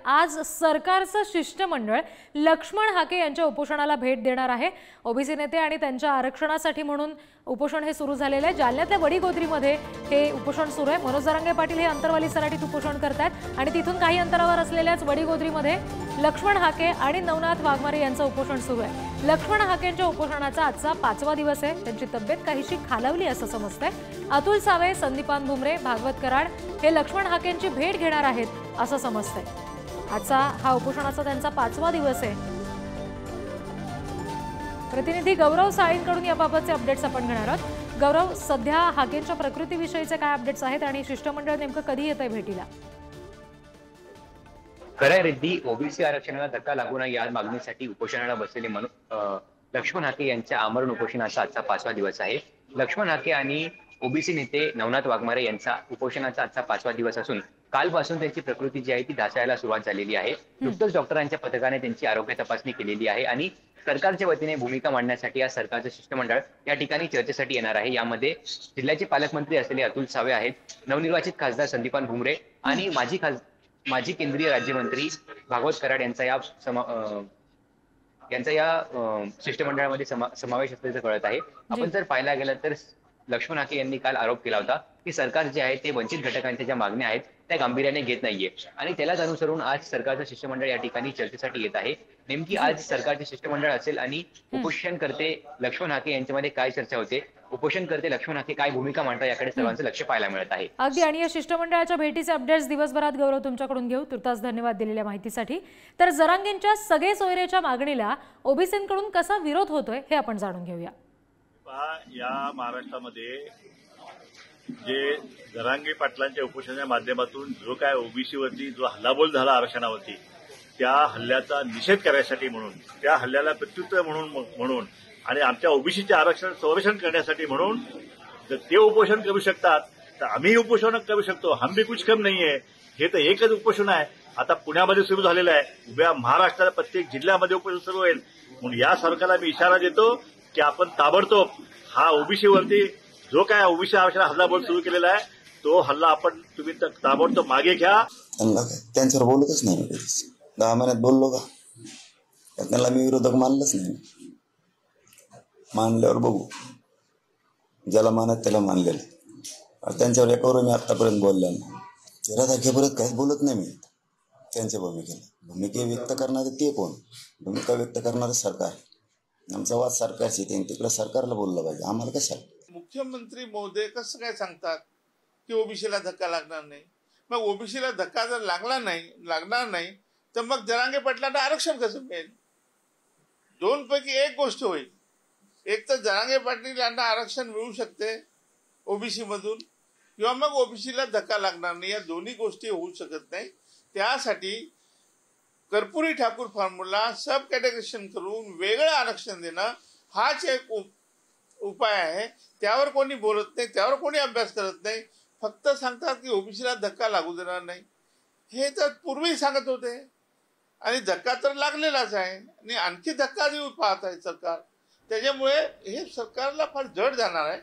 आज सरकारचं शिष्टमंडळ लक्ष्मण हाके यांच्या उपोषणाला भेट देणार आहे। ओबीसी नेते आणि त्यांच्या आरक्षणासाठी म्हणून उपोषण हे सुरू झालेले आहे। जालन्यातल्या वडीगोद्रीमध्ये हे उपोषण सुरू आहे। मनोज जरांगे पाटील हे अंतरवाली सराटीत उपोषण करतात आणि तिथून काही अंतरावर असलेल्याच वडीगोद्रीमध्ये लक्ष्मण हाके आणि नवनाथ वाघमारे यांचं उपोषण सुरू आहे। लक्ष्मण हाकेंच्या उपोषणाचा आजचा 5वा दिवस आहे। त्यांची तब्येत काहीशी खालावली असं समजतंय। अतुल सावे, संदीपान भुमरे, भागवत कराड हे लक्ष्मण हाकेंची भेट घेणार आहेत असं समजतंय। आजचा हा उपोषणाचा त्यांचा 5वा दिवस आहे। प्रतिनिधी गौरव साळींकडून याबाबतचे अपडेट्स आपण घेणार आहोत। गौरव, सध्या हाकेंच्या प्रकृतीविषयीचे काय अपडेट्स आहेत आणि शिष्टमंडळ नेमकं कधी येतंय भेटीला? खरंय रिद्धी, ओबीसी आरक्षणाला धक्का लागू नये या मागणीसाठी उपोषणाला बसलेले लक्ष्मण हाके यांच्या आमरण उपोषणाचा आजचा 5वा दिवस आहे। लक्ष्मण हाके आणि ओबीसी नेते नवनाथ वाघमारे यांचा उपोषणाचा आजचा 5वा दिवस असून कालपासून त्यांची प्रकृती जी आहे ती ढासळायला सुरुवात झालेली आहे। नुकतंच डॉक्टरांच्या पथकाने त्यांची आरोग्य तपासणी केलेली आहे आणि सरकारच्या वतीने भूमिका मांडण्यासाठी आज सरकारचं शिष्टमंडळ या ठिकाणी चर्चेसाठी येणार आहे। यामध्ये जिल्ह्याचे पालकमंत्री असलेले अतुल सावे आहेत, नवनिर्वाचित खासदार संदीपान भुमरे आणि माजी केंद्रीय राज्यमंत्री भागवत कराड यांचा या शिष्टमंडळामध्ये समावेश असल्याचं कळत आहे। आपण जर पाहायला गेलं तर लक्ष्मण हाके यांनी काल आरोप केला होता की सरकार जे आहे ते वंचित घटकांच्या ज्या मागण्या आहेत त्या गांभीर्याने घेत नाहीये आणि त्यालाच अनुसरून आज सरकारचं शिष्टमंडळ या ठिकाणी चर्चेसाठी येत आहे। नेमकी आज सरकारचे शिष्टमंडळ असेल आणि उपोषणकर्ते लक्ष्मण हाके यांच्यामध्ये काय चर्चा होते, उपोषणकर्ते लक्ष्मण हाके काय भूमिका मांडतात याकडे सर्वांचं लक्ष पाहायला मिळत आहे। अगदी, आणि या शिष्टमंडळाच्या भेटीचे अपडेट्स दिवसभरात गौरव तुमच्याकडून घेऊ। तुर्तास धन्यवाद दिलेल्या माहितीसाठी। तर जरांगेंच्या सगळे सोयरेच्या मागणीला ओबीसींकडून कसा विरोध होतोय हे आपण जाणून घेऊया। या महाराष्ट्रामध्ये जे जरांगे पाटलांच्या उपोषणाच्या माध्यमातून जो काय ओबीसी वरती जो हल्लाबोल झाला आरक्षणावरती, त्या हल्ल्याचा निषेध करायसाठी म्हणून, त्या हल्ल्याला प्रत्युत्तर म्हणून आणि आमच्या ओबीसीचे आरक्षण संरक्षण करण्यासाठी म्हणून जर ते उपोषण करू शकतात तर आम्ही उपोषण करू शकतो। हम भी कुछ कम नाही आहे। हे तर एकच उपोषण आहे, आता पुण्यामध्ये सुरू झालेलं आहे। उभ्या महाराष्ट्रात प्रत्येक जिल्ह्यामध्ये उपोषण सुरू होईल। म्हणून या सरकारला मी इशारा देतो की आपण ताबडतोब हा ओबीसी वरती जो काय ओबीसी आरक्षण हल्लाबोल सुरू केलेला आहे तो हल्ला आपण तुम्ही ताबडतोब मागे घ्या। त्यांच्यावर बोलतच नाही मी कधीच। 10 महिन्यात बोललो का? त्यांना मी विरोधक मानलंच नाही। मानल्यावर बघू, ज्याला मानत त्याला मानलेलं। त्यांच्यावर एकावर मी आतापर्यंत बोललेलो नाही। चिराधारखेपर्यंत काहीच बोलत नाही मी त्यांच्या भूमिके व्यक्त करणारे ते कोण? भूमिका व्यक्त करणारे सरकार। आमचा वाद सरकारशी, तिकडे सरकारला बोललं पाहिजे, आम्हाला कशाला? मुख्यमंत्री महोदय कसं काय सांगतात की ओबीसीला धक्का लागणार नाही? मग ओबीसीला धक्का जर लागणार नाही तर मग जरांगे पाटलांना आरक्षण कसं मिळेल? 2 पैकी एक गोष्ट होईल। एक तर जरांगे पाटील यांना आरक्षण मिळू शकते ओबीसी मधून, किंवा मग ओबीसीला धक्का लागणार नाही। या दोन्ही गोष्टी होऊ शकत नाही। त्यासाठी कर्पुरी ठाकूर फॉर्म्युला सब कॅटेगरीशन करून वेगळं आरक्षण देणं हाच एक उपाय आहे। त्यावर कोणी बोलत नाही, त्यावर कोणी अभ्यास करत नाही। फक्त सांगतात की ओबीसीला धक्का लागू देणार नाही। हे तर पूर्वी सांगत होते आणि धक्का तर लागलेलाच आहे आणि आणखी धक्का देऊ पाहत आहे सरकार। त्याच्यामुळे हे सरकारला फार जड जाणार आहे।